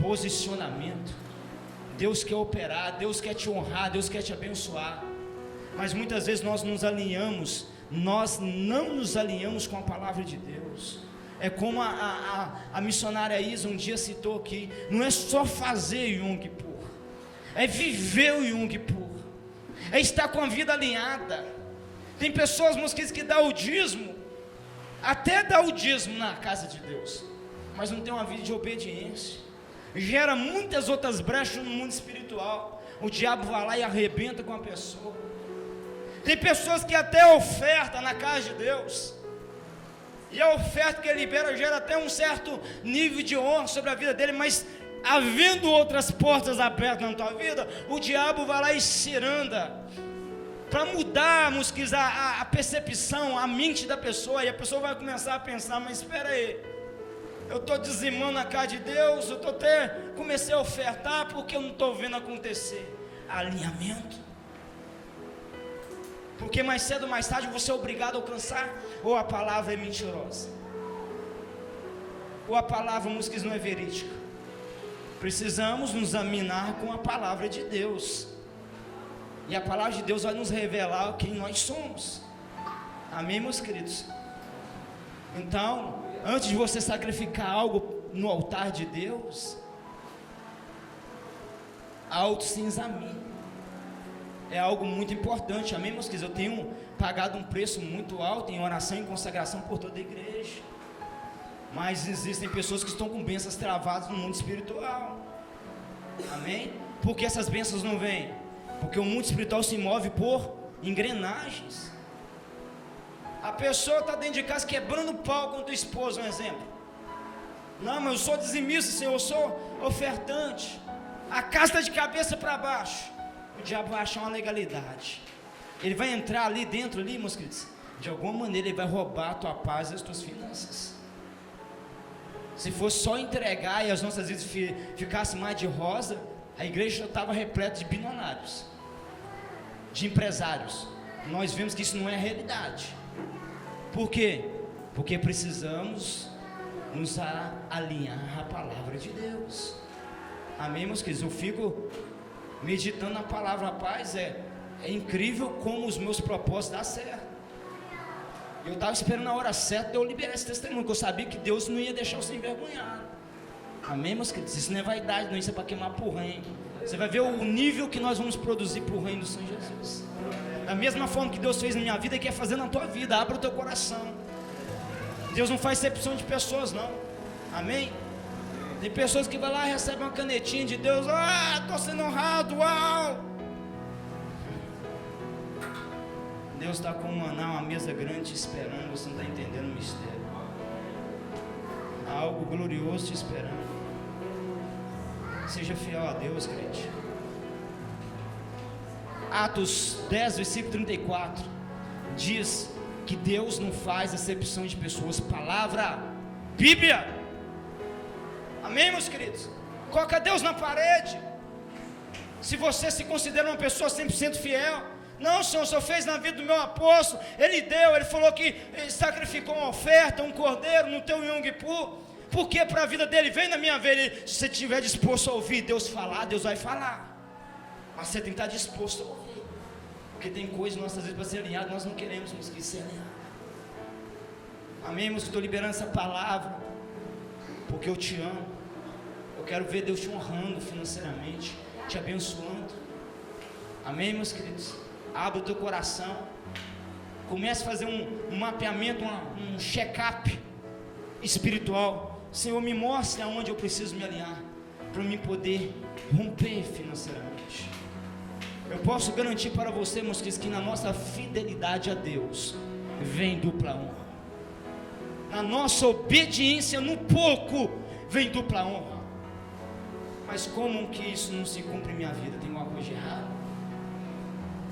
posicionamento. Deus quer operar, Deus quer te honrar, Deus quer te abençoar. Mas muitas vezes nós não nos alinhamos com a palavra de Deus. É como a missionária Isa um dia citou aqui: não é só fazer Yom Kippur, é viver o Yom Kippur, é estar com a vida alinhada. Tem pessoas, mosquitos, que dá o dízimo, até dá o dízimo na casa de Deus, mas não tem uma vida de obediência, gera muitas outras brechas no mundo espiritual. O diabo vai lá e arrebenta com a pessoa. Tem pessoas que até oferta na casa de Deus, e a oferta que ele libera gera até um certo nível de honra sobre a vida dele, mas havendo outras portas abertas na tua vida, o diabo vai lá e ciranda para mudar, a percepção, a mente da pessoa, e a pessoa vai começar a pensar: mas espera aí, eu estou dizimando a casa de Deus, comecei a ofertar porque eu não estou vendo acontecer. Alinhamento. Porque mais cedo ou mais tarde você é obrigado a alcançar. Ou a palavra é mentirosa, ou a palavra, músicas, não é verídica. Precisamos nos aminar com a palavra de Deus, e a palavra de Deus vai nos revelar quem nós somos. Amém, meus queridos? Então, antes de você sacrificar algo no altar de Deus, se examine. É algo muito importante, amém, meus queridos? Eu tenho pagado um preço muito alto em oração e consagração por toda a igreja, mas existem pessoas que estão com bênçãos travadas no mundo espiritual, amém? Porque essas bênçãos não vêm? Porque o mundo espiritual se move por engrenagens. A pessoa está dentro de casa quebrando pau com tua esposa, um exemplo. Não, mas eu sou dizimista, Senhor, eu sou ofertante. A casa está de cabeça para baixo. O diabo vai achar uma legalidade. Ele vai entrar ali dentro, meus queridos. De alguma maneira ele vai roubar a tua paz e as tuas finanças. Se fosse só entregar e as nossas vidas ficassem mais de rosa, a igreja já estava repleta de bilionários, de empresários. Nós vemos que isso não é realidade. Por quê? Porque precisamos nos alinhar à palavra de Deus. Amém, meus queridos? Eu fico meditando na palavra, rapaz, é incrível como os meus propósitos dão certo. Eu estava esperando a hora certa de eu liberar esse testemunho, porque eu sabia que Deus não ia deixar eu ser envergonhado. Amém, meus queridos? Isso não é vaidade, não, isso é para queimar por reino. Você vai ver o nível que nós vamos produzir por reino do Senhor Jesus. Da mesma forma que Deus fez na minha vida, Ele quer fazer na tua vida. Abra o teu coração. Deus não faz exceção de pessoas, não. Amém? Tem pessoas que vão lá e recebem uma canetinha de Deus. Estou sendo honrado, uau! Deus está com um maná, uma mesa grande te esperando. Você não está entendendo o mistério. Há algo glorioso te esperando. Seja fiel a Deus, crente. Atos 10, versículo 34 diz que Deus não faz acepção de pessoas. Palavra, Bíblia. Amém, meus queridos? Coloca Deus na parede. Se você se considera uma pessoa 100% fiel, não, Senhor, o Senhor fez na vida do meu apóstolo, Ele deu, Ele falou que Ele sacrificou uma oferta, um cordeiro no teu Yom Kippur, porque para a vida dele, vem na minha vida. Se você estiver disposto a ouvir Deus falar, Deus vai falar, mas você tem que estar disposto a ouvir, porque tem coisas nossas vezes para ser alinhado, nós não queremos, mas que ser alinhado. Amém, meus? Estou liberando essa palavra, porque eu te amo. Eu quero ver Deus te honrando financeiramente, te abençoando. Amém, meus queridos? Abra o teu coração. Comece a fazer um mapeamento, um check-up espiritual. Senhor, me mostre aonde eu preciso me alinhar, para mim poder romper financeiramente. Eu posso garantir para você, meus queridos, que na nossa fidelidade a Deus vem dupla honra. Na nossa obediência no pouco vem dupla honra. Mas como que isso não se cumpre em minha vida? Tem alguma coisa errada?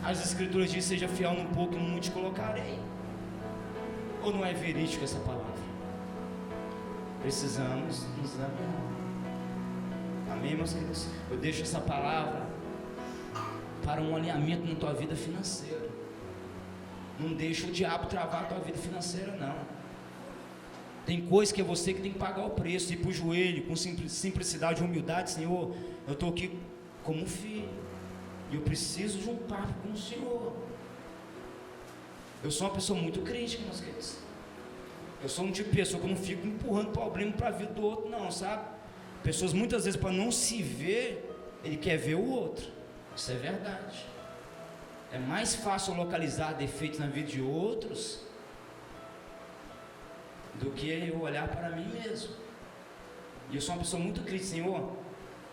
As escrituras dizem: seja fiel no pouco e no muito te colocarei. Ou não é verídico essa palavra? Precisamos nos alinhar. Amém, meus queridos? Eu deixo essa palavra para um alinhamento na tua vida financeira. Não deixa o diabo travar a tua vida financeira, não. Tem coisa que é você que tem que pagar o preço, ir para o joelho, com simplicidade e humildade. Senhor, eu estou aqui como filho, e eu preciso de um papo com o Senhor. Eu sou uma pessoa muito crítica, meus queridos. Eu sou um tipo de pessoa que eu não fico empurrando problema para a vida do outro, não, sabe? Pessoas muitas vezes, para não se ver, ele quer ver o outro. Isso é verdade. É mais fácil localizar defeitos na vida de outros do que eu olhar para mim mesmo. E eu sou uma pessoa muito crítica. Senhor,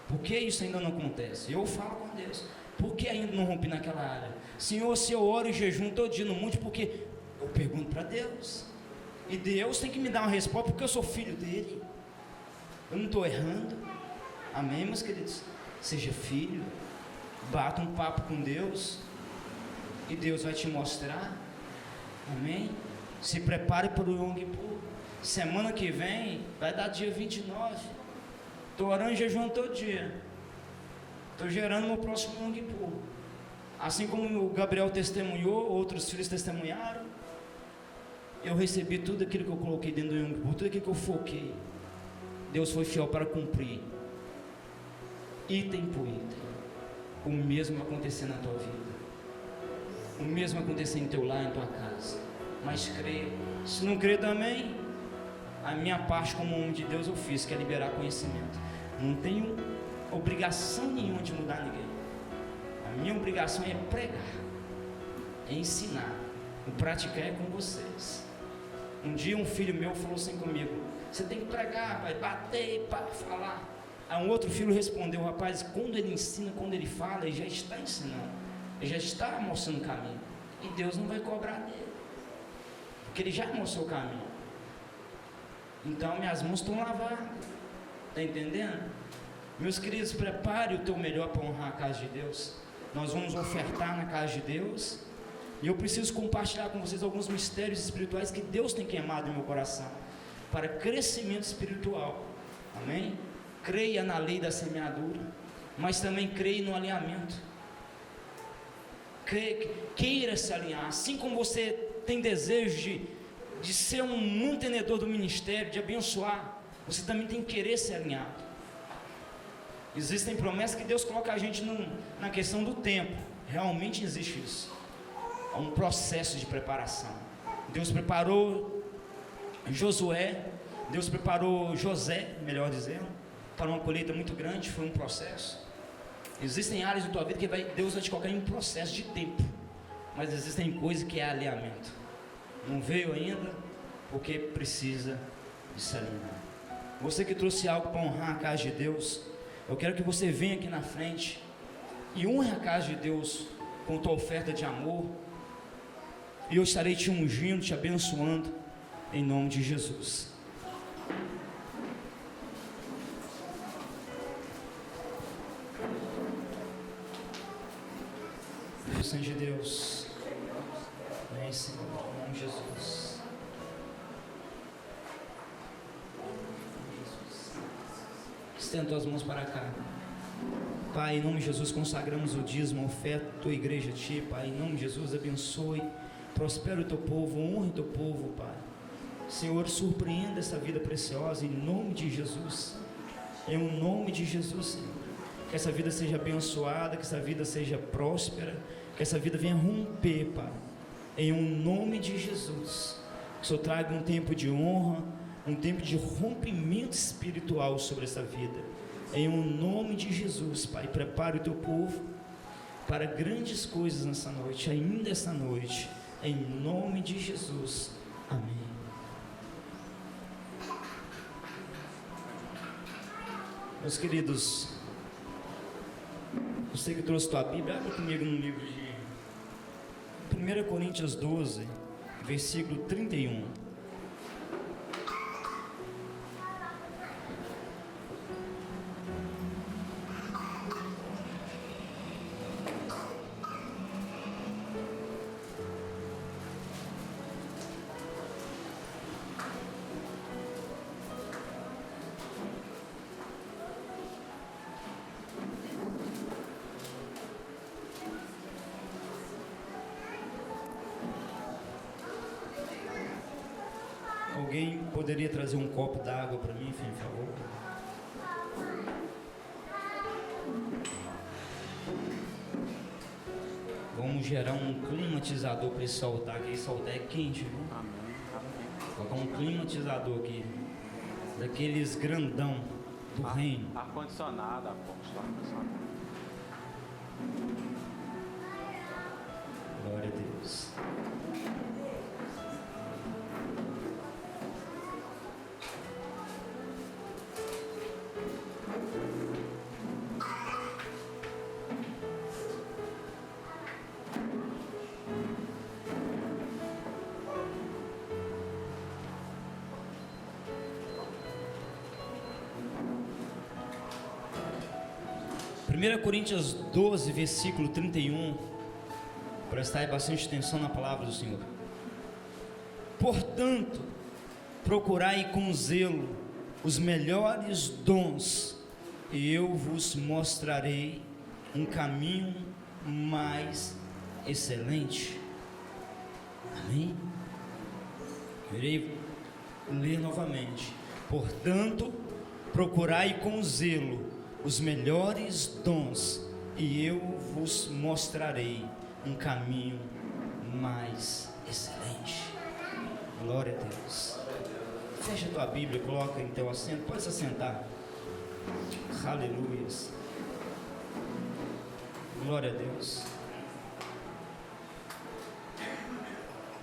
por que isso ainda não acontece? Eu falo com Deus, por que ainda não rompi naquela área? Senhor, se eu oro e jejum todo dia no monte, porque eu pergunto para Deus, e Deus tem que me dar uma resposta, porque eu sou filho dele. Eu não estou errando. Amém, meus queridos? Seja filho, bata um papo com Deus, e Deus vai te mostrar. Amém? Se prepare para o Yom Kippur. Semana que vem vai dar dia 29. Estou orando e jejum todo dia. Estou gerando meu próximo Yom Kippur. Assim como o Gabriel testemunhou, outros filhos testemunharam, eu recebi tudo aquilo que eu coloquei dentro do Yom Kippur, tudo aquilo que eu foquei. Deus foi fiel para cumprir. Item por item. O mesmo acontecer na tua vida. O mesmo acontecer em teu lar, em tua casa. Mas creia. Se não crer também, a minha parte como homem de Deus eu fiz, que é liberar conhecimento. Não tenho obrigação nenhuma de mudar ninguém. A minha obrigação é pregar, é ensinar. O praticar é com vocês. Um dia um filho meu falou assim comigo: você tem que pregar, vai bater, para falar. Aí um outro filho respondeu: rapaz, quando ele ensina, quando ele fala, ele já está ensinando, ele já está mostrando o caminho, e Deus não vai cobrar dele, porque ele já mostrou o caminho. Então minhas mãos estão lavadas, está entendendo? Meus queridos, prepare o teu melhor para honrar a casa de Deus. Nós vamos ofertar na casa de Deus, e eu preciso compartilhar com vocês alguns mistérios espirituais que Deus tem queimado em meu coração, para crescimento espiritual. Amém? Creia na lei da semeadura, mas também creia no alinhamento. Queira se alinhar, assim como você tem desejo de ser um mantenedor do ministério, de abençoar, você também tem que querer ser alinhado. Existem promessas que Deus coloca a gente na questão do tempo. Realmente existe isso. É um processo de preparação. Deus preparou Josué, Deus preparou José, melhor dizendo, para uma colheita muito grande. Foi um processo. Existem áreas da tua vida que Deus vai te colocar em um processo de tempo, mas existem coisas que é alinhamento. Não veio ainda, porque precisa de se alinhar. Você que trouxe algo para honrar a casa de Deus, eu quero que você venha aqui na frente e honre a casa de Deus com tua oferta de amor, e eu estarei te ungindo, te abençoando, em nome de Jesus. Senhor de Deus, vem, Senhor, em nome de Jesus. Estenda tuas mãos para cá. Pai, em nome de Jesus, consagramos o dízimo, a oferta da tua igreja a ti, Pai. Em nome de Jesus, abençoe, prospera o teu povo, honre o teu povo, Pai. Senhor, surpreenda essa vida preciosa, em nome de Jesus. Em nome de Jesus, Senhor. Que essa vida seja abençoada, que essa vida seja próspera, que essa vida venha romper, Pai. Em nome de Jesus. Que o Senhor traga um tempo de honra, um tempo de rompimento espiritual sobre essa vida. Em nome de Jesus, Pai, prepare o teu povo para grandes coisas nessa noite, ainda essa noite, em nome de Jesus, amém. Meus queridos, você que trouxe tua Bíblia, abre comigo no livro de 1 Coríntios 12, versículo 31. poderia trazer um copo d'água para mim, por favor? Vamos gerar um climatizador para esse altar, que esse altar é quente, viu? Vou colocar um climatizador aqui, daqueles grandão do reino. Ar-condicionado, ar-condicionado. Glória a Deus. Primeira Coríntios 12, versículo 31. Prestai bastante atenção na palavra do Senhor. Portanto, procurai com zelo os melhores dons, e eu vos mostrarei um caminho mais excelente. Amém? Eu irei ler novamente. Portanto, procurai com zelo os melhores dons, e eu vos mostrarei um caminho mais excelente. Glória a Deus. Fecha a tua Bíblia, coloca em teu assento, pode se assentar. Aleluias. Glória a Deus.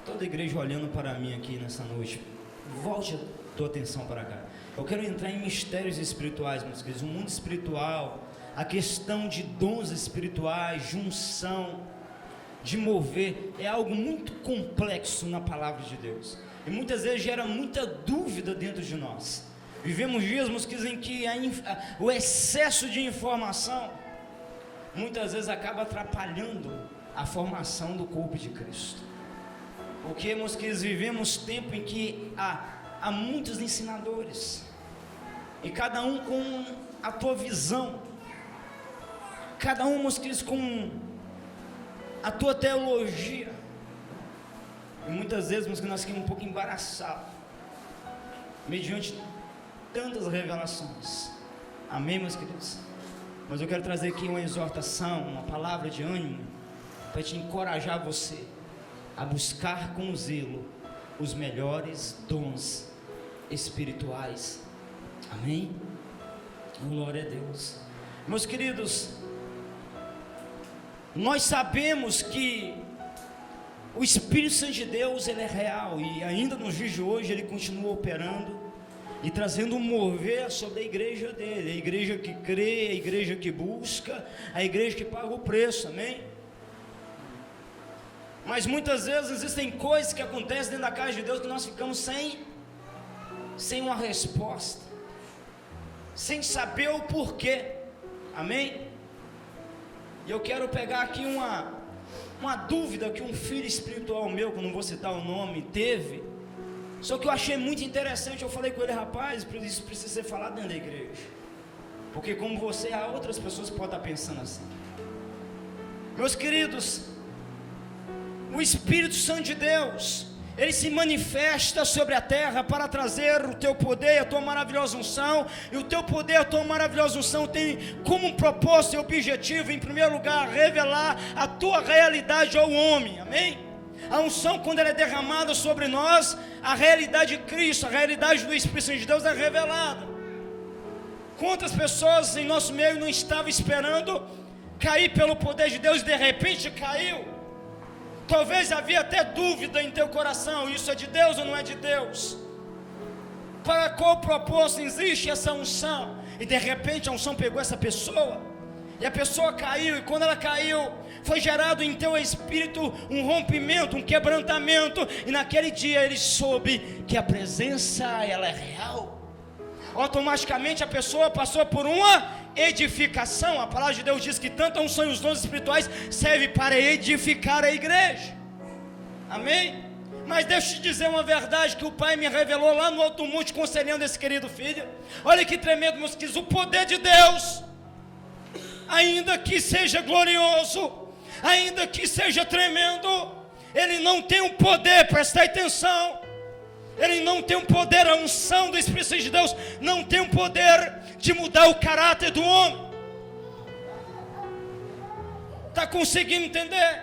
Toda a igreja olhando para mim aqui nessa noite, volte a tua atenção para cá. Eu quero entrar em mistérios espirituais, meus queridos. O mundo espiritual, a questão de dons espirituais, junção, de mover, é algo muito complexo na palavra de Deus, e muitas vezes gera muita dúvida dentro de nós. Vivemos dias, meus queridos, em que o excesso de informação muitas vezes acaba atrapalhando a formação do corpo de Cristo, porque, meus queridos, vivemos tempo em que há muitos ensinadores, e cada um com a tua visão, cada um, meus queridos, com a tua teologia, e muitas vezes, meus queridos, nós ficamos um pouco embaraçados, mediante tantas revelações. Amém, meus queridos? Mas eu quero trazer aqui uma exortação, uma palavra de ânimo, para te encorajar você a buscar com zelo os melhores dons espirituais. Amém? Glória a Deus. Meus queridos, nós sabemos que o Espírito Santo de Deus, ele é real, e ainda nos dias de hoje ele continua operando e trazendo um mover sobre a igreja dele, a igreja que crê, a igreja que busca, a igreja que paga o preço. Amém? Mas muitas vezes existem coisas que acontecem dentro da casa de Deus que nós ficamos sem uma resposta, sem saber o porquê. Amém? E eu quero pegar aqui uma dúvida que um filho espiritual meu, que eu não vou citar o nome, teve, só que eu achei muito interessante. Eu falei com ele: rapaz, isso precisa ser falado dentro da igreja, porque como você, há outras pessoas que podem estar pensando assim. Meus queridos, o Espírito Santo de Deus, ele se manifesta sobre a terra para trazer o teu poder, a tua maravilhosa unção. E o teu poder, a tua maravilhosa unção tem como um propósito e objetivo, em primeiro lugar, revelar a tua realidade ao homem. Amém? A unção, quando ela é derramada sobre nós, a realidade de Cristo, a realidade do Espírito Santo de Deus é revelada. Quantas pessoas em nosso meio não estavam esperando cair pelo poder de Deus, e de repente caiu? Talvez havia até dúvida em teu coração: isso é de Deus ou não é de Deus? Para qual propósito existe essa unção? E de repente a unção pegou essa pessoa, e a pessoa caiu, e quando ela caiu, foi gerado em teu espírito um rompimento, um quebrantamento, e naquele dia ele soube que a presença, ela é real. Automaticamente a pessoa passou por uma edificação. A palavra de Deus diz que tanto a unção e os dons espirituais servem para edificar a igreja. Amém? Mas deixa eu te dizer uma verdade que o Pai me revelou lá no alto monte, conselhando esse querido filho. Olha que tremendo, meus queridos. O poder de Deus, ainda que seja glorioso, ainda que seja tremendo, ele não tem o poder, presta atenção, ele não tem um poder, a unção do Espírito Santo de Deus não tem um poder de mudar o caráter do homem. Está conseguindo entender?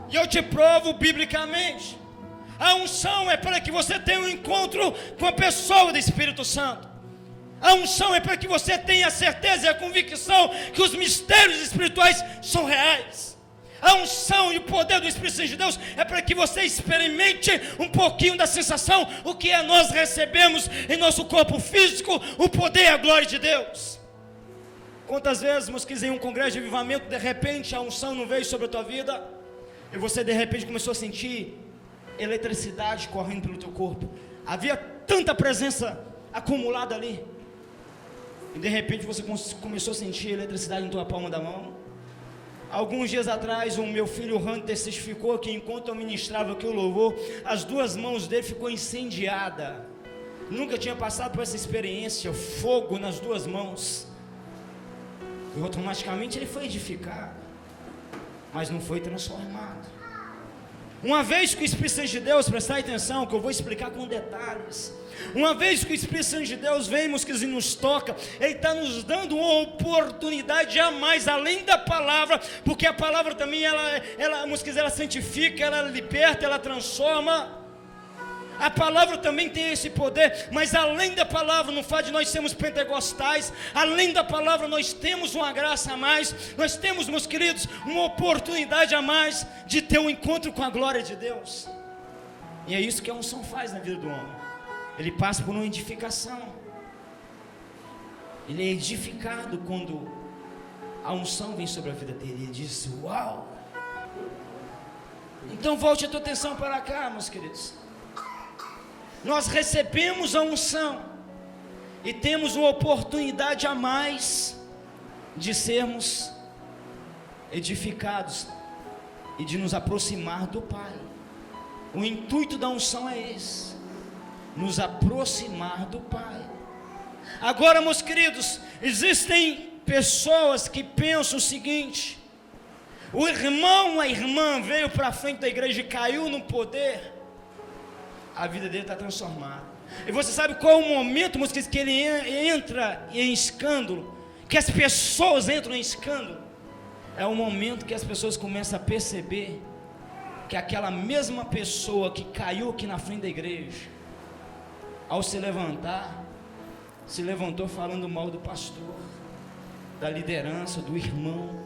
E eu te provo biblicamente. A unção é para que você tenha um encontro com a pessoa do Espírito Santo. A unção é para que você tenha a certeza e a convicção que os mistérios espirituais são reais. A unção e o poder do Espírito Santo de Deus é para que você experimente um pouquinho da sensação, o que é nós recebemos em nosso corpo físico, o poder e a glória de Deus. Quantas vezes, meus queridos, em um congresso de avivamento, de repente a unção não veio sobre a tua vida, e você de repente começou a sentir eletricidade correndo pelo teu corpo. Havia tanta presença acumulada ali, e de repente você começou a sentir eletricidade em tua palma da mão. Alguns dias atrás, o meu filho Hunter testificou que enquanto eu ministrava aqui o louvor, as duas mãos dele ficou incendiada. Nunca tinha passado por essa experiência, fogo nas duas mãos. E automaticamente ele foi edificado, mas não foi transformado. Uma vez que o Espírito Santo de Deus, prestar atenção, que eu vou explicar com detalhes. Uma vez que o Espírito Santo de Deus vem, e nos toca, ele está nos dando uma oportunidade a mais, além da palavra, porque a palavra também, ela santifica, ela liberta, ela transforma. A palavra também tem esse poder, mas além da palavra, no fato de nós sermos pentecostais, além da palavra nós temos uma graça a mais, nós temos, meus queridos, uma oportunidade a mais de ter um encontro com a glória de Deus. E é isso que a unção faz na vida do homem. Ele passa por uma edificação. Ele é edificado quando a unção vem sobre a vida dele. Ele diz: uau! Então volte a tua atenção para cá, meus queridos. Nós recebemos a unção e temos uma oportunidade a mais de sermos edificados e de nos aproximar do Pai. O intuito da unção é esse: nos aproximar do Pai. Agora, meus queridos, existem pessoas que pensam o seguinte: o irmão, a irmã veio para frente da igreja e caiu no poder, a vida dele está transformada. E você sabe qual é o momento, meus queridos, que ele entra em escândalo, que as pessoas entram em escândalo? É o momento que as pessoas começam a perceber que aquela mesma pessoa que caiu aqui na frente da igreja, ao se levantar, se levantou falando mal do pastor, da liderança, do irmão.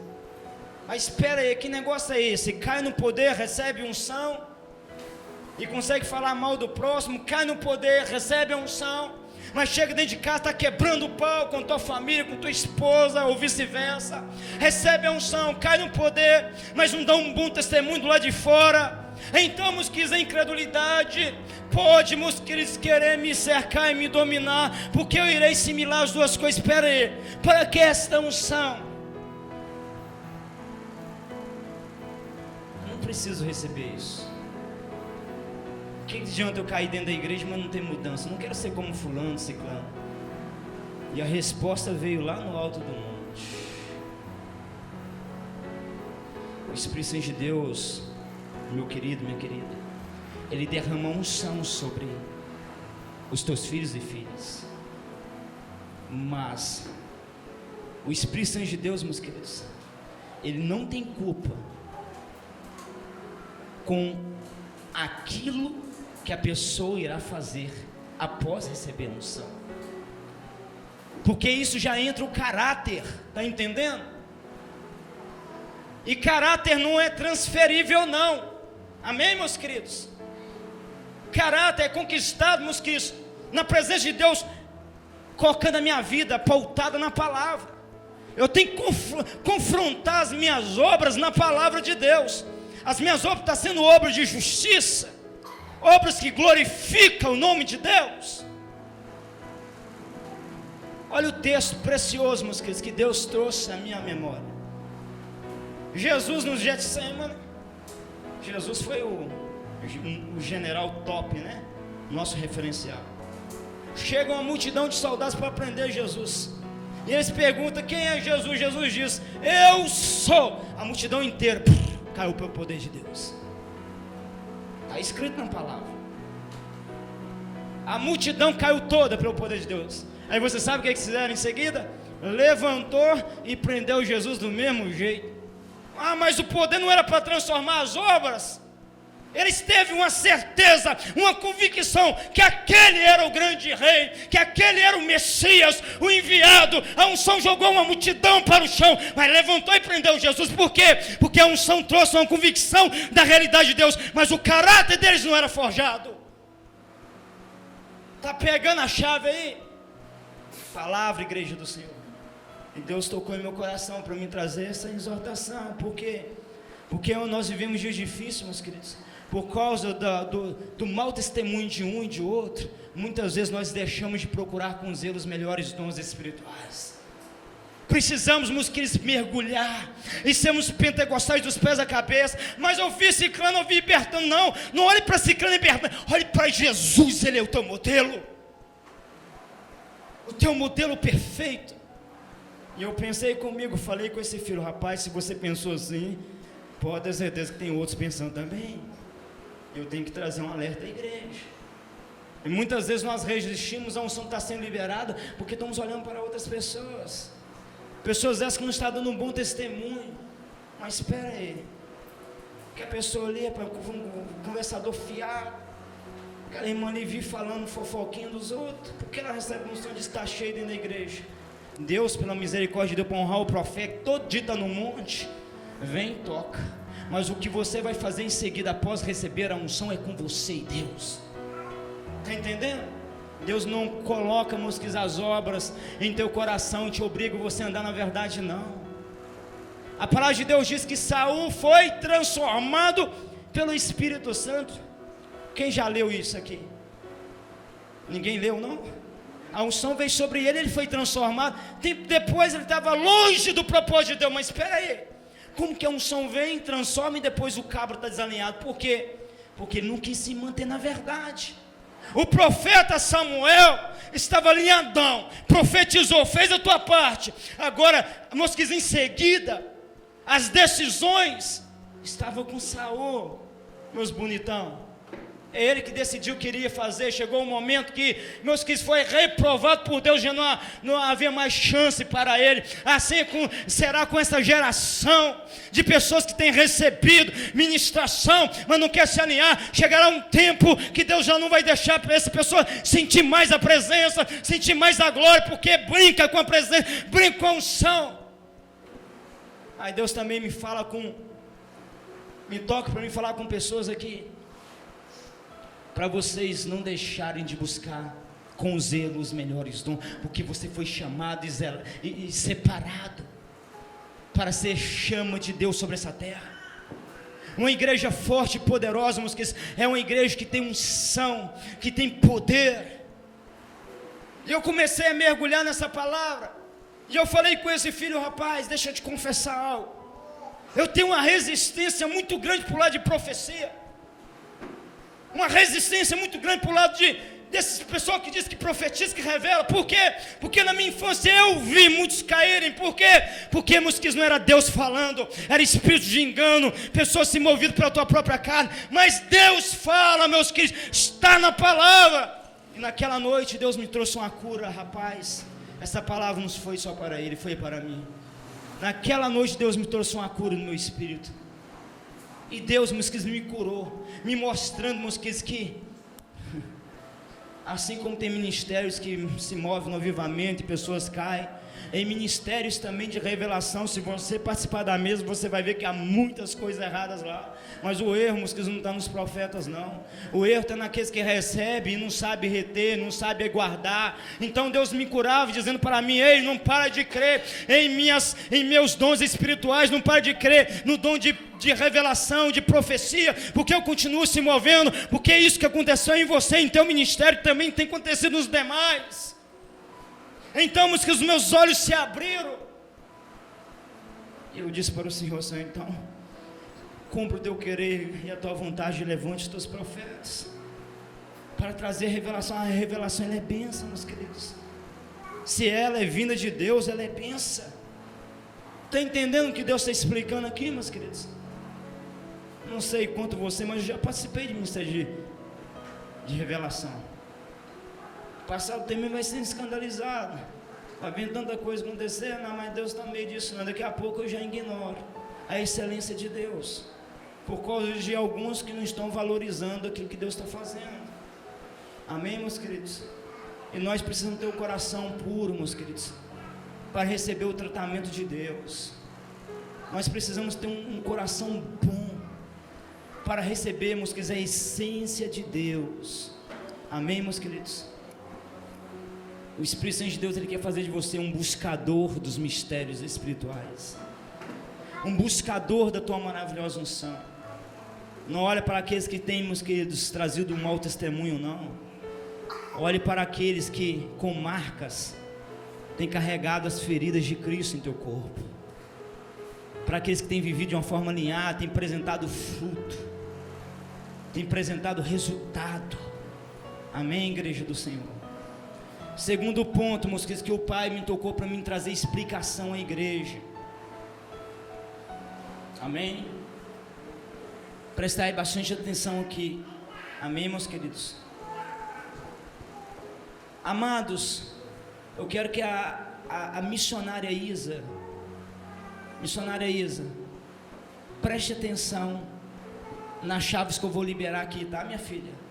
Mas espera aí, que negócio é esse? Cai no poder, recebe unção e consegue falar mal do próximo, cai no poder, recebe a unção, mas chega dentro de casa, está quebrando o pau com tua família, com tua esposa, ou vice-versa. Recebe a unção, cai no poder, mas não dá um bom testemunho do lado de fora. Então, meus queridos, a incredulidade pode, meus queridos, querer me cercar e me dominar, porque eu irei assimilar as duas coisas. Espera aí, para que esta unção? Eu não preciso receber isso. O que adianta eu cair dentro da igreja, mas não ter mudança? Eu não quero ser como fulano, ciclano. E a resposta veio lá no alto do monte. O Espírito Santo de Deus, meu querido, minha querida, ele derrama unção sobre os teus filhos e filhas. Mas o Espírito Santo de Deus, meus queridos, ele não tem culpa com aquilo que a pessoa irá fazer após receber a unção, porque isso já entra o caráter, está entendendo? E caráter não é transferível não, amém, meus queridos? Caráter é conquistado, meus queridos, na presença de Deus, colocando a minha vida pautada na palavra. Eu tenho que confrontar as minhas obras na palavra de Deus. As minhas obras estão sendo obras de justiça, obras que glorificam o nome de Deus. Olha o texto precioso, meus queridos, que Deus trouxe à minha memória. Jesus no Getsemane. Jesus foi o general top, né? Nosso referencial. Chega uma multidão de soldados para prender Jesus. E eles perguntam: quem é Jesus? Jesus diz: eu sou. A multidão inteira caiu pelo poder de Deus. Está escrito na palavra. A multidão caiu toda pelo poder de Deus. Aí você sabe o que eles fizeram em seguida? Levantou e prendeu Jesus do mesmo jeito. Ah, mas o poder não era para transformar as obras. Eles teve uma certeza, uma convicção que aquele era o grande rei, que aquele era o Messias, o enviado. A unção jogou uma multidão para o chão, mas levantou e prendeu Jesus. Por quê? Porque a unção trouxe uma convicção da realidade de Deus, mas o caráter deles não era forjado. Está pegando a chave aí? Palavra, igreja do Senhor. E Deus tocou em meu coração para me trazer essa exortação. Por quê? Porque nós vivemos dias difíceis, meus queridos. Por causa do mau testemunho de um e de outro, muitas vezes nós deixamos de procurar com zelo os melhores dons espirituais. Precisamos, meus queridos, mergulhar e sermos pentecostais dos pés à cabeça. Mas eu vi Ciclano, eu vi libertando. Não olhe para Ciclano libertando, olhe para Jesus, Ele é o teu modelo. O teu modelo perfeito. E eu pensei comigo, falei com esse filho, rapaz, se você pensou assim, pode ter certeza que tem outros pensando também. Eu tenho que trazer um alerta à igreja. E muitas vezes nós resistimos, a unção está sendo liberada, porque estamos olhando para outras pessoas. Pessoas essas que não estão dando um bom testemunho. Mas espera aí, que a pessoa ali é para um conversador fiado. Aquela irmã ali vive falando fofoquinha dos outros, porque ela recebe a unção de estar cheia dentro da igreja. Deus, pela misericórdia de Deus, para honrar o profeta, todo dia está no monte, vem e toca. Mas o que você vai fazer em seguida após receber a unção é com você e Deus. Está entendendo? Deus não coloca, mosquitos, as obras em teu coração e te obriga você a andar na verdade, não. A palavra de Deus diz que Saul foi transformado pelo Espírito Santo. Quem já leu isso aqui? Ninguém leu, não? A unção veio sobre ele, ele foi transformado. Tempo depois ele estava longe do propósito de Deus. Mas espera aí, como que a unção vem, transforma e depois o cabra está desalinhado? Por quê? Porque ele não quis se manter na verdade. O profeta Samuel estava alinhadão, profetizou, fez a tua parte. Agora, meus queridos, em seguida, as decisões estavam com Saul, meus bonitão. É ele que decidiu o que iria fazer. Chegou um momento que, meus queridos, foi reprovado por Deus, já não havia mais chance para ele. Assim será com essa geração de pessoas que têm recebido ministração, mas não quer se alinhar. Chegará um tempo que Deus já não vai deixar para essa pessoa sentir mais a presença, sentir mais a glória, porque brinca com a presença, brinca com a unção. Aí Deus também me toca para mim falar com pessoas aqui, para vocês não deixarem de buscar com zelo os melhores dons, porque você foi chamado e separado para ser chama de Deus sobre essa terra. Uma igreja forte e poderosa, é uma igreja que tem unção, que tem poder. E eu comecei a mergulhar nessa palavra, e eu falei com esse filho, rapaz, deixa eu te confessar algo. Eu tenho uma resistência muito grande para o lado de profecia. Uma resistência muito grande para o lado dessas pessoas que dizem que profetiza, que revela. Por quê? Porque na minha infância eu vi muitos caírem. Por quê? Porque, meus queridos, não era Deus falando, era espírito de engano, pessoas se movidas pela tua própria carne. Mas Deus fala, meus queridos, está na palavra. E naquela noite Deus me trouxe uma cura, rapaz. Essa palavra não foi só para ele, foi para mim. Naquela noite Deus me trouxe uma cura no meu espírito. E Deus, meus queridos, me curou, me mostrando, meus queridos, que assim como tem ministérios que se movem no avivamento e pessoas caem, em ministérios também de revelação, se você participar da mesa, você vai ver que há muitas coisas erradas lá. Mas o erro, meus queridos, não está nos profetas, não. O erro está naqueles que recebem e não sabem reter, não sabem guardar. Então Deus me curava, dizendo para mim, ei, não para de crer em meus dons espirituais, não para de crer no dom de revelação, de profecia, porque eu continuo se movendo, porque é isso que aconteceu em você, em teu ministério, também tem acontecido nos demais. Então, que os meus olhos se abriram, e eu disse para o Senhor, Senhor, então, cumpra o teu querer e a tua vontade, levante os teus profetas, para trazer revelação. A revelação, ela é bênção, meus queridos. Se ela é vinda de Deus, ela é bênção. Está entendendo o que Deus está explicando aqui, meus queridos? Não sei quanto você, mas eu já participei de ministério de revelação. Passar o tempo vai sendo escandalizado. Vai vendo tanta coisa acontecer, não, mas Deus está no meio disso, não. Daqui a pouco eu já ignoro a excelência de Deus, por causa de alguns que não estão valorizando aquilo que Deus está fazendo. Amém, meus queridos? E nós precisamos ter o coração puro, meus queridos, para receber o tratamento de Deus. Nós precisamos ter um coração bom para recebermos, a essência de Deus. Amém, meus queridos? O Espírito Santo de Deus, Ele quer fazer de você um buscador dos mistérios espirituais, um buscador da tua maravilhosa unção. Não olhe para aqueles que têm, meus queridos, trazido um mau testemunho, não. Olhe para aqueles que, com marcas, têm carregado as feridas de Cristo em teu corpo. Para aqueles que têm vivido de uma forma alinhada, têm apresentado fruto, têm apresentado resultado. Amém, igreja do Senhor? Segundo ponto, meus queridos, que o Pai me tocou para mim trazer explicação à igreja. Amém? Prestai bastante atenção aqui. Amém, meus queridos? Amados, eu quero que a missionária Isa, preste atenção nas chaves que eu vou liberar aqui, tá, minha filha?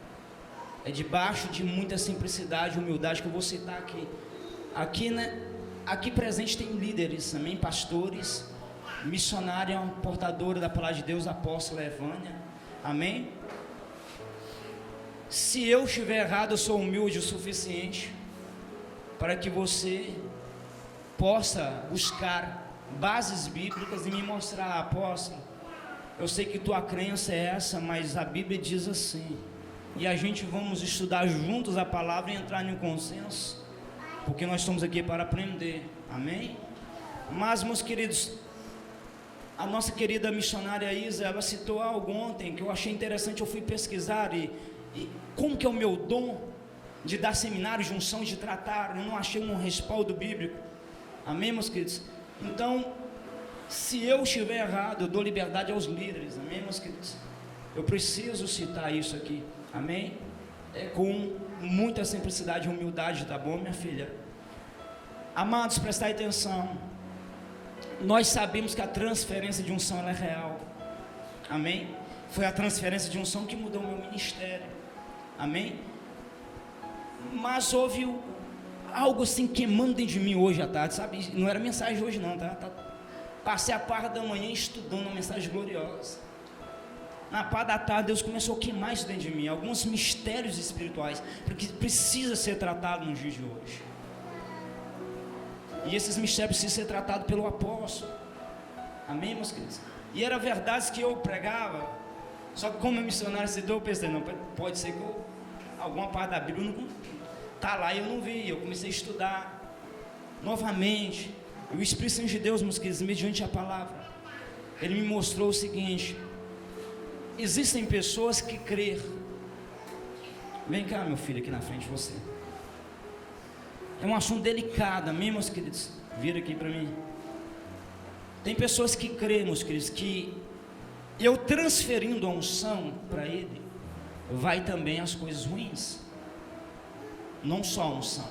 É debaixo de muita simplicidade e humildade que eu vou citar aqui. Aqui presente tem líderes, amém? Pastores, missionária, portadora da palavra de Deus, apóstola Evânia, amém? Se eu estiver errado, eu sou humilde o suficiente para que você possa buscar bases bíblicas e me mostrar, apóstolo, eu sei que tua crença é essa, mas a Bíblia diz assim, e a gente vamos estudar juntos a palavra e entrar em um consenso, porque nós estamos aqui para aprender, amém? Mas, meus queridos, a nossa querida missionária Isa, ela citou algo ontem que eu achei interessante. Eu fui pesquisar e como que é o meu dom de dar seminários de unção, de tratar, eu não achei um respaldo bíblico, amém, meus queridos? Então, se eu estiver errado, eu dou liberdade aos líderes, amém, meus queridos? Eu preciso citar isso aqui, amém? Com muita simplicidade e humildade, tá bom, minha filha? Amados, prestai atenção. Nós sabemos que a transferência de unção ela é real, amém? Foi a transferência de unção que mudou o meu ministério, amém? Mas houve algo assim queimando dentro de mim hoje à tarde, sabe? Não era mensagem hoje não, tá? Passei a parte da manhã estudando uma mensagem gloriosa. Na parte da tarde Deus começou a queimar isso dentro de mim, alguns mistérios espirituais, porque precisa ser tratado nos dias de hoje. E esses mistérios precisam ser tratados pelo apóstolo, amém, meus queridos? E era verdade que eu pregava, só que como a missionária citou, eu pensei, não, pode ser que alguma parte da Bíblia não está lá e eu não vi. Eu comecei a estudar novamente, e o Espírito Santo de Deus, meus queridos, mediante a palavra, ele me mostrou o seguinte: existem pessoas que creem. Vem cá, meu filho, aqui na frente de você. É um assunto delicado, amém, meus queridos? Vira aqui para mim. Tem pessoas que creem, meus queridos, que eu transferindo a unção para ele, vai também as coisas ruins. Não só a unção.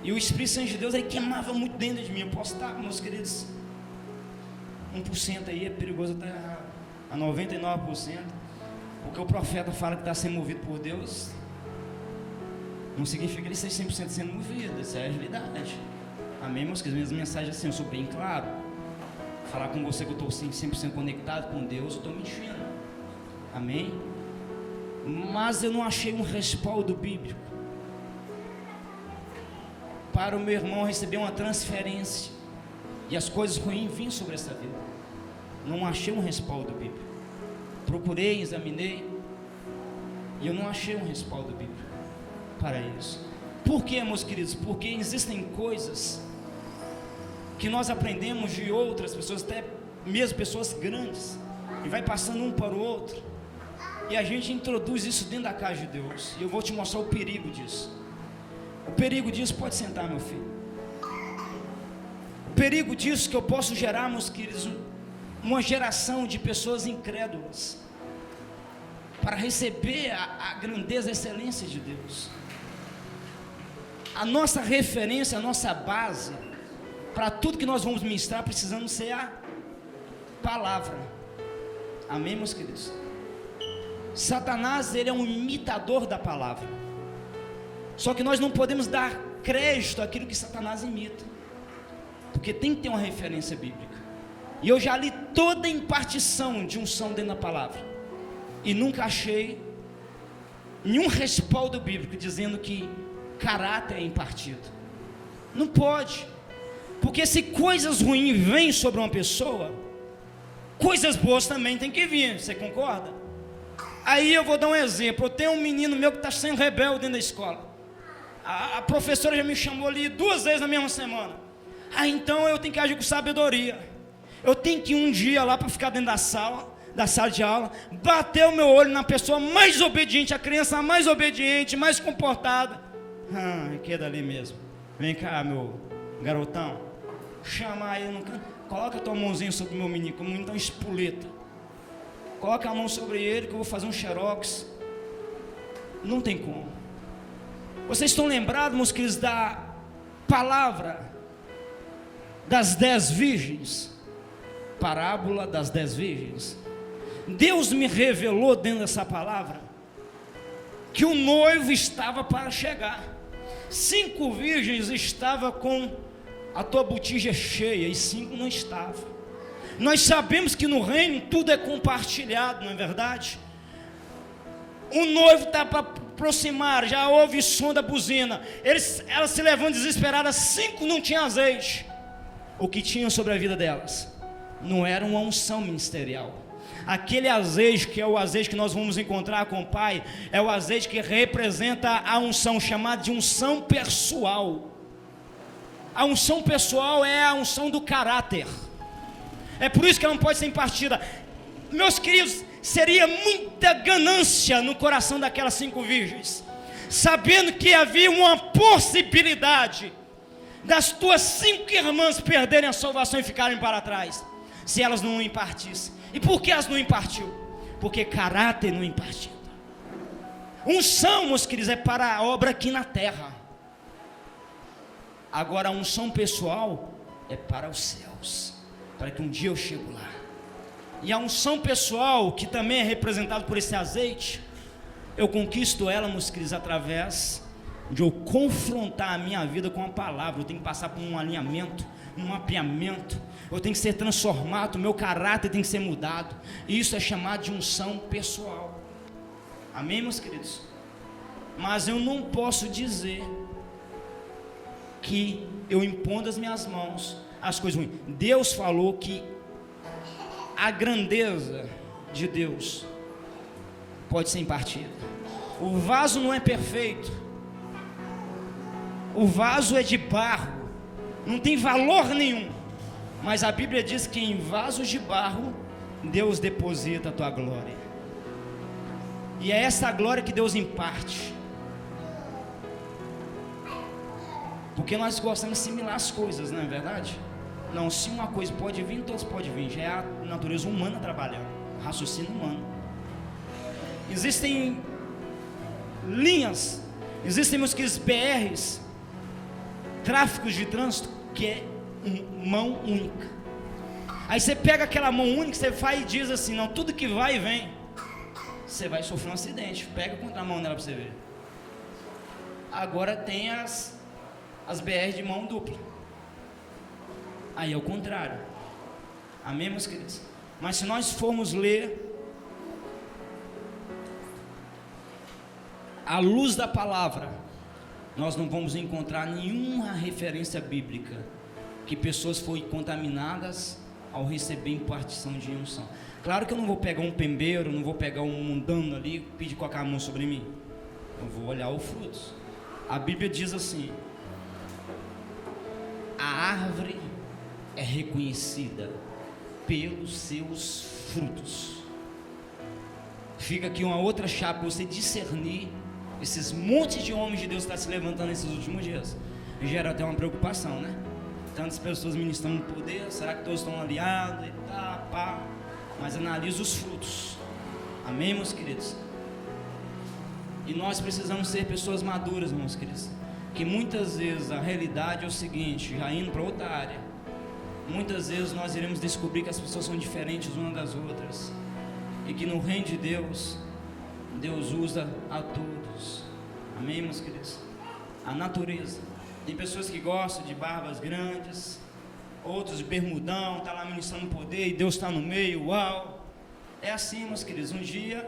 E o Espírito Santo de Deus, ele queimava muito dentro de mim. Eu posso estar, meus queridos, 1% aí é perigoso até a 99%. Porque o profeta fala que está sendo movido por Deus, não significa que ele seja 100% sendo movido. Isso é a realidade. Amém, meus queridos? Minhas mensagens assim, eu sou bem claro. Falar com você que eu estou 100% conectado com Deus, eu estou mentindo. Amém? Mas eu não achei um respaldo bíblico para o meu irmão receber uma transferência e as coisas ruins virem sobre essa vida. Não achei um respaldo bíblico. Procurei, examinei, e eu não achei um respaldo bíblico para isso. Por quê, meus queridos? Porque existem coisas que nós aprendemos de outras pessoas, até mesmo pessoas grandes, e vai passando um para o outro, e a gente introduz isso dentro da casa de Deus. E eu vou te mostrar o perigo disso. O perigo disso, pode sentar, meu filho. O perigo disso que eu posso gerar, meus queridos, uma geração de pessoas incrédulas. para receber a grandeza, a excelência de Deus. A nossa referência, a nossa base, para tudo que nós vamos ministrar, precisamos ser a palavra. Amém, meus queridos? Satanás, ele é um imitador da palavra. Só que nós não podemos dar crédito àquilo que Satanás imita, porque tem que ter uma referência bíblica. E eu já li toda a impartição de unção dentro da palavra, e nunca achei nenhum respaldo bíblico dizendo que caráter é impartido. Não pode, porque se coisas ruins vêm sobre uma pessoa, coisas boas também tem que vir, você concorda? Aí eu vou dar um exemplo. Eu tenho um menino meu que está sendo rebelde dentro da escola. A professora já me chamou ali 2 vezes na mesma semana. Então eu tenho que agir com sabedoria. Eu tenho que ir um dia lá para ficar dentro da sala de aula, bater o meu olho na pessoa mais obediente, a criança mais obediente, mais comportada. Que é dali mesmo. Vem cá, meu garotão. Chama ele no canto. Coloca a tua mãozinha sobre o meu menino, como o menino está um espoleta. Coloca a mão sobre ele que eu vou fazer um xerox. Não tem como. Vocês estão lembrados, meus queridos, da palavra das 10 virgens? Parábola das 10 virgens. Deus me revelou dentro dessa palavra que o noivo estava para chegar. 5 virgens estavam com a tua botija cheia e 5 não estavam. Nós sabemos que no reino tudo é compartilhado, não é verdade? O noivo está para aproximar, já ouve o som da buzina. Elas se levantam desesperadas, 5 não tinham azeite. O que tinham sobre a vida delas não era uma unção ministerial. Aquele azeite que é o azeite que nós vamos encontrar com o Pai, é o azeite que representa a unção, chamada de unção pessoal. A unção pessoal é a unção do caráter. É por isso que ela não pode ser impartida. Meus queridos, seria muita ganância no coração daquelas 5 virgens, sabendo que havia uma possibilidade das tuas 5 irmãs perderem a salvação e ficarem para trás, se elas não impartissem. E por que elas não impartiu? Porque caráter não impartiu. Unção, meus queridos, é para a obra aqui na terra. Agora a unção pessoal é para os céus, para que um dia eu chego lá. E a unção pessoal, que também é representada por esse azeite, eu conquisto ela, meus queridos, através de eu confrontar a minha vida com a palavra. Eu tenho que passar por um alinhamento, um mapeamento. Eu tenho que ser transformado, o meu caráter tem que ser mudado. E isso é chamado de unção pessoal. Amém, meus queridos? Mas eu não posso dizer que eu impondo as minhas mãos as coisas ruins. Deus falou que a grandeza de Deus pode ser impartida. O vaso não é perfeito. O vaso é de barro, não tem valor nenhum. Mas a Bíblia diz que em vasos de barro Deus deposita a tua glória. E é essa glória que Deus imparte. Porque nós gostamos de assimilar as coisas, não é verdade? Não, se uma coisa pode vir, todas podem vir. Já é a natureza humana trabalhando, raciocínio humano. Existem linhas, existem, meus queridos, BRs, tráficos de trânsito, que é mão única. Aí você pega aquela mão única, você vai e diz assim: não, tudo que vai e vem, você vai sofrer um acidente. Pega contra a mão dela para você ver. Agora tem as BRs de mão dupla. Aí é o contrário. Amém, meus queridos? Mas se nós formos ler à luz da palavra, nós não vamos encontrar nenhuma referência bíblica que pessoas foram contaminadas ao receber impartição de unção. Claro que eu não vou pegar um pembeiro, não vou pegar um mundano ali e pedir colocar a mão sobre mim. Eu vou olhar os frutos. A Bíblia diz assim: a árvore é reconhecida pelos seus frutos. Fica aqui uma outra chave para você discernir esses montes de homens de Deus que estão se levantando nesses últimos dias. Gera até uma preocupação, né? Tantas pessoas ministrando poder, será que todos estão aliados e tá, pá? Mas analisa os frutos. Amém, meus queridos? E nós precisamos ser pessoas maduras, meus queridos. Que muitas vezes a realidade é o seguinte, já indo para outra área, muitas vezes nós iremos descobrir que as pessoas são diferentes umas das outras, e que no reino de Deus, Deus usa a todos. Amém, meus queridos? A natureza. Tem pessoas que gostam de barbas grandes, outros de bermudão, está lá ministrando poder e Deus está no meio, uau. É assim, meus queridos. Um dia,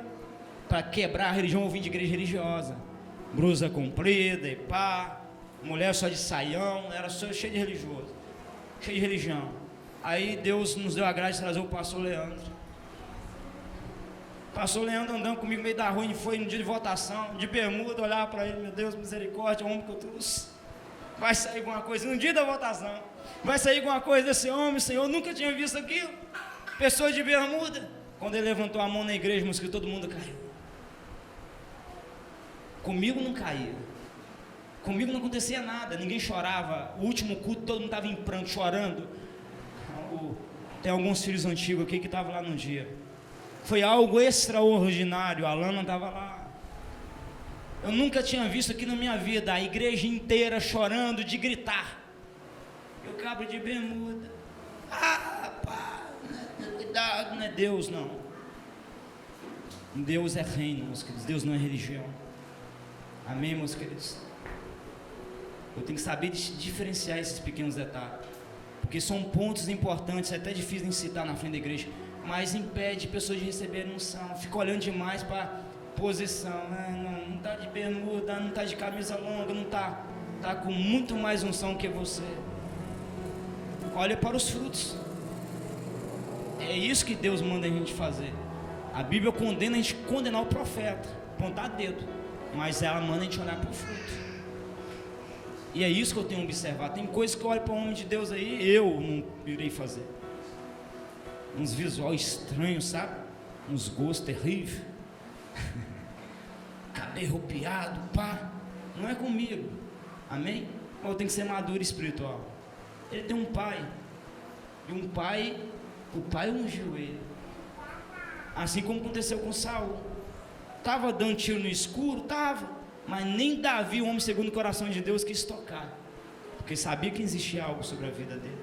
para quebrar a religião, eu vim de igreja religiosa, blusa comprida e pá, mulher só de saião, era só cheio de religioso, cheio de religião. Aí Deus nos deu a graça de trazer o pastor Leandro. Pastor Leandro andando comigo no meio da rua, e foi no dia de votação, de bermuda, olhar para ele, meu Deus, misericórdia, o homem que eu trouxe. Vai sair alguma coisa, no dia da votação, vai sair alguma coisa desse homem, Senhor, eu nunca tinha visto aquilo. Pessoa de bermuda. Quando ele levantou a mão na igreja, mas que todo mundo caiu. Comigo não caía. Comigo não acontecia nada, ninguém chorava. O último culto, todo mundo estava em pranto, chorando. Tem alguns filhos antigos aqui que estavam lá no dia. Foi algo extraordinário, a Lana estava lá. Eu nunca tinha visto aqui na minha vida a igreja inteira chorando de gritar. Eu cabro de bermuda. Cuidado, não é Deus não. Deus é reino, meus queridos. Deus não é religião. Amém, meus queridos? Eu tenho que saber diferenciar esses pequenos detalhes, porque são pontos importantes, é até difícil de citar na frente da igreja, mas impede pessoas de receberem unção. Fica olhando demais para posição, não está de bermuda, não está de camisa longa, não está com muito mais unção que você. Olha para os frutos. É isso que Deus manda a gente fazer. A Bíblia condena a gente condenar o profeta, apontar dedo, mas ela manda a gente olhar para o fruto. E é isso que eu tenho observado. Tem coisas que eu olho para o homem de Deus aí, eu não irei fazer. Uns visuais estranhos, sabe? Uns gostos terríveis. Cabelo arrupiado, pá. Não é comigo. Amém? Eu tenho que ser maduro espiritual. Ele tem um pai. E um pai, o pai ungiu ele. Assim como aconteceu com Saul. Estava dando tiro no escuro? Estava. Mas nem Davi, o homem segundo o coração de Deus, quis tocar. Porque sabia que existia algo sobre a vida dele.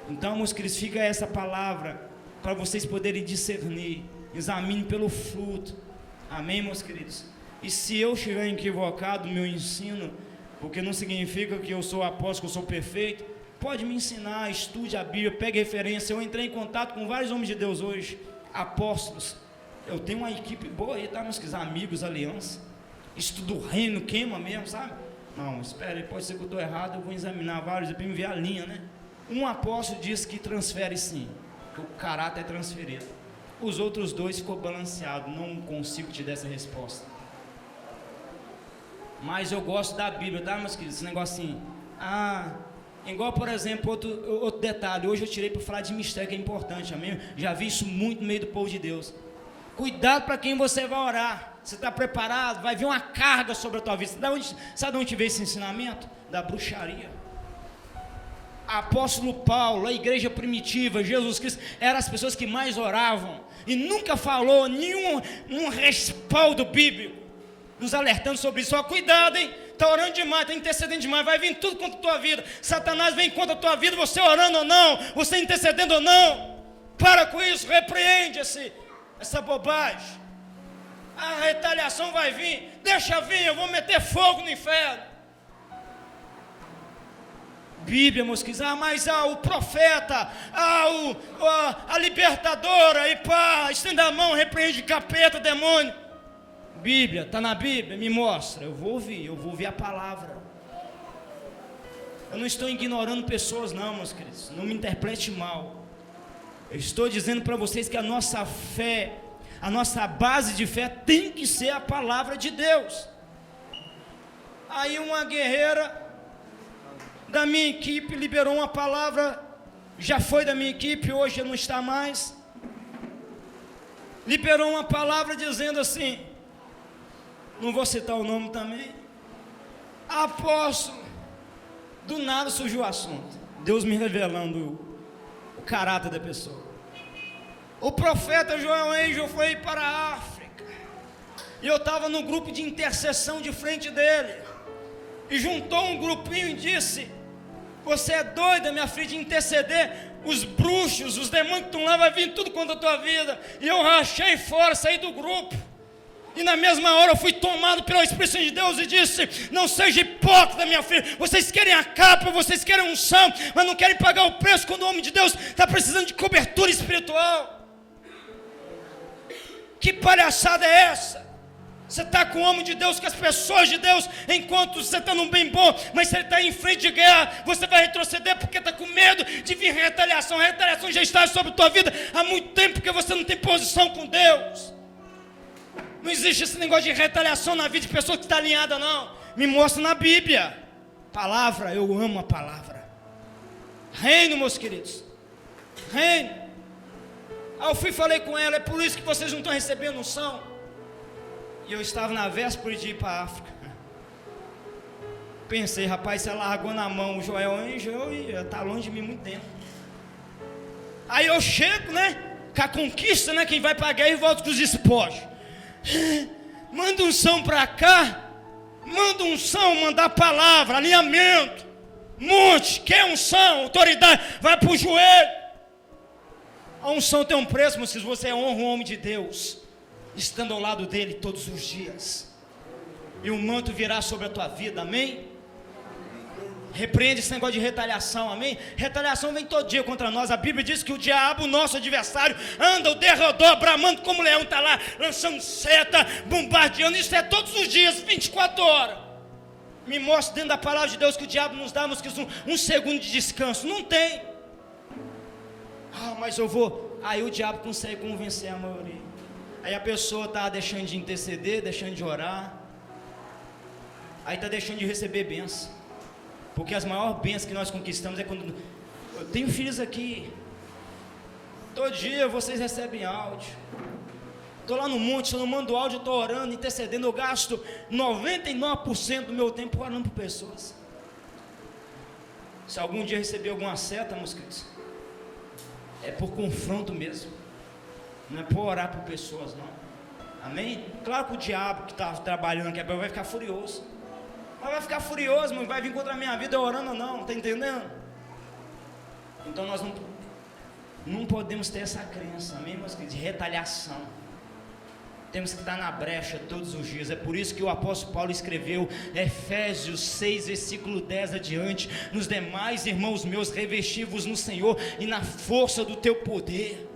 Então, meus queridos, fica essa palavra para vocês poderem discernir. Examine pelo fruto. Amém, meus queridos? E se eu estiver equivocado no meu ensino, porque não significa que eu sou apóstolo, que eu sou perfeito, pode me ensinar, estude a Bíblia, pegue referência. Eu entrei em contato com vários homens de Deus hoje, apóstolos. Eu tenho uma equipe boa aí, tá, meus queridos? Amigos, aliança. Estudo o reino, queima mesmo, sabe? Não, espere, pode ser que eu estou errado, eu vou examinar vários, depois me ver a linha, né? Um apóstolo diz que transfere sim, que o caráter é transferido. Os outros dois ficou balanceado, não consigo te dar essa resposta. Mas eu gosto da Bíblia, tá, meus queridos? Esse negocinho. Igual, por exemplo, outro detalhe, hoje eu tirei para falar de mistério, que é importante, amém? Já vi isso muito no meio do povo de Deus. Cuidado para quem você vai orar. Você está preparado? Vai vir uma carga sobre a tua vida. Sabe de onde veio esse ensinamento? Da bruxaria. Apóstolo Paulo, a igreja primitiva, Jesus Cristo, eram as pessoas que mais oravam. E nunca falou nenhum respaldo bíblico nos alertando sobre isso. Ó, cuidado, hein? Está orando demais, está intercedendo demais, vai vir tudo contra a tua vida. Satanás vem contra a tua vida, você orando ou não, você intercedendo ou não. Para com isso, repreende essa bobagem. A retaliação vai vir, deixa vir, eu vou meter fogo no inferno. Bíblia, meus queridos, mas o profeta, a libertadora, e pá, estenda a mão, repreende capeta, demônio. Bíblia, está na Bíblia, me mostra, eu vou ouvir a palavra. Eu não estou ignorando pessoas não, meus queridos, não me interprete mal. Eu estou dizendo para vocês que a nossa fé, a nossa base de fé tem que ser a palavra de Deus. Aí uma guerreira da minha equipe liberou uma palavra, já foi da minha equipe, hoje não está mais. Liberou uma palavra dizendo assim, não vou citar o nome também, apóstolo, do nada surgiu o assunto, Deus me revelando o caráter da pessoa. O profeta Joel Angel foi para a África, E eu estava no grupo de intercessão de frente dele. E juntou um grupinho e disse: você é doida, minha filha, de interceder? Os bruxos, os demônios que estão lá, vai vir tudo contra a tua vida. E eu rachei fora, saí do grupo. E na mesma hora eu fui tomado pelo Espírito Santo de Deus e disse: não seja hipócrita, minha filha. Vocês querem a capa, vocês querem unção, mas não querem pagar o preço quando o homem de Deus está precisando de cobertura espiritual. Que palhaçada é essa? Você está com o homem de Deus, com as pessoas de Deus, enquanto você está num bem bom, mas se ele está em frente de guerra, você vai retroceder porque está com medo de vir retaliação. A retaliação já está sobre a tua vida há muito tempo, porque você não tem posição com Deus. Não existe esse negócio de retaliação na vida de pessoa que está alinhada, não. Me mostra na Bíblia. Palavra, eu amo a palavra. Reino, meus queridos. Reino. Aí eu fui e falei com ela: é por isso que vocês não estão recebendo unção. E eu estava na véspera de ir para a África. Pensei: rapaz, você largou na mão o Joel Angel e está longe de mim muito tempo. Aí eu chego, né, com a conquista, né, quem vai para a guerra e volta com os despojos. Manda unção para cá. Manda unção, mandar palavra, alinhamento, monte, quer unção, autoridade, vai para o joelho. A unção tem um preço, mas se você honra um homem de Deus, estando ao lado dele todos os dias, e o manto virá sobre a tua vida, amém? Repreende esse negócio de retaliação, amém? Retaliação vem todo dia contra nós. A Bíblia diz que o diabo, nosso adversário, anda ao derredor, bramando como leão, está lá, lançando seta, bombardeando. Isso é todos os dias, 24 horas. Me mostra dentro da palavra de Deus que o diabo nos dá um segundo de descanso. Não tem. Ah, mas eu vou. Aí o diabo consegue convencer a maioria. Aí a pessoa está deixando de interceder, deixando de orar. Aí está deixando de receber bênção. Porque as maiores bênçãos que nós conquistamos é quando... Eu tenho filhos aqui. Todo dia vocês recebem áudio. Estou lá no monte, se eu não mando áudio, eu estou orando, intercedendo. Eu gasto 99% do meu tempo orando por pessoas. Se algum dia receber alguma seta, meus queridos, é por confronto mesmo. Não é por orar por pessoas, não. Amém? Claro que o diabo que está trabalhando aqui vai ficar furioso. Mas vai ficar furioso, mas vai vir contra a minha vida orando ou não, está entendendo? Então nós não podemos ter essa crença, amém, meus queridos, de retaliação. Temos que estar na brecha todos os dias. É por isso que o apóstolo Paulo escreveu Efésios 6, versículo 10 adiante: nos demais, irmãos meus, revesti-vos no Senhor e na força do teu poder.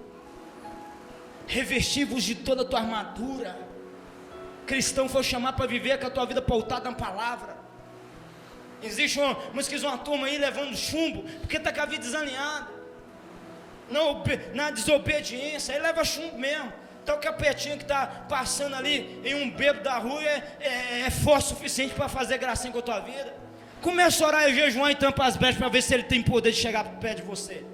Revesti-vos de toda a tua armadura. Cristão foi chamado para viver com a tua vida pautada na palavra. Existe uma turma aí levando chumbo, porque está com a vida desalinhada, na desobediência, aí leva chumbo mesmo. Então o capetinho que está passando ali em um beco da rua é forte o suficiente para fazer gracinha com a tua vida. Começa a orar e jejuar e tampa as brechas para ver se ele tem poder de chegar perto de você.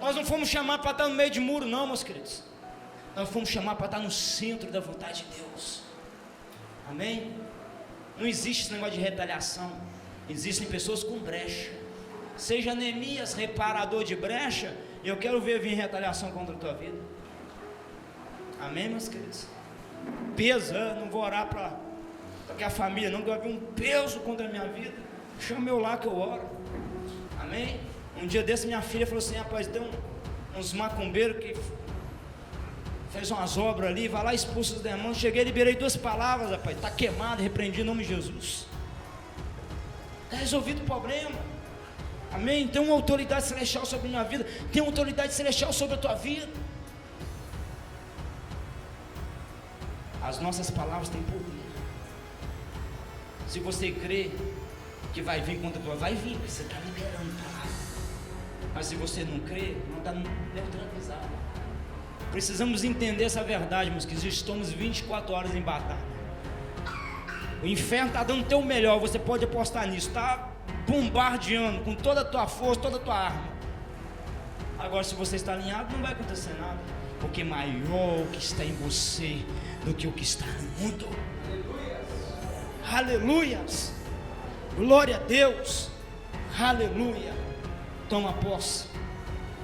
Nós não fomos chamados para estar no meio de muro, não, meus queridos. Nós fomos chamados para estar no centro da vontade de Deus. Amém? Não existe esse negócio de retaliação. Existem pessoas com brecha. Seja Neemias, reparador de brecha, eu quero ver vir retaliação contra a tua vida. Amém, meus queridos? Peso, eu não vou orar para que a família não vai vir um peso contra a minha vida. Chama eu lá que eu oro. Amém? Um dia desse minha filha falou assim: rapaz, tem uns macumbeiros que fez umas obras ali, vai lá, expulsa os demônios. Cheguei, liberei 2 palavras, rapaz, está queimado, repreendi em nome de Jesus. Está resolvido o problema. Amém? Tem uma autoridade celestial sobre a minha vida, tem uma autoridade celestial sobre a tua vida. As nossas palavras têm poder. Se você crê que vai vir contra a tua, vai vir, você está liberando a palavra. Mas se você não crê, não está neutralizado. Precisamos entender essa verdade, meus queridos. Estamos 24 horas em batalha. O inferno está dando o teu melhor, você pode apostar nisso. Está bombardeando com toda a tua força, toda a tua arma. Agora, se você está alinhado, não vai acontecer nada. Porque maior o que está em você do que o que está no mundo. Aleluias! Glória a Deus! Aleluia! Toma posse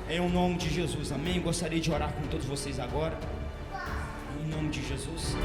em nome de Jesus, amém? Gostaria de orar com todos vocês agora, em Em nome de Jesus.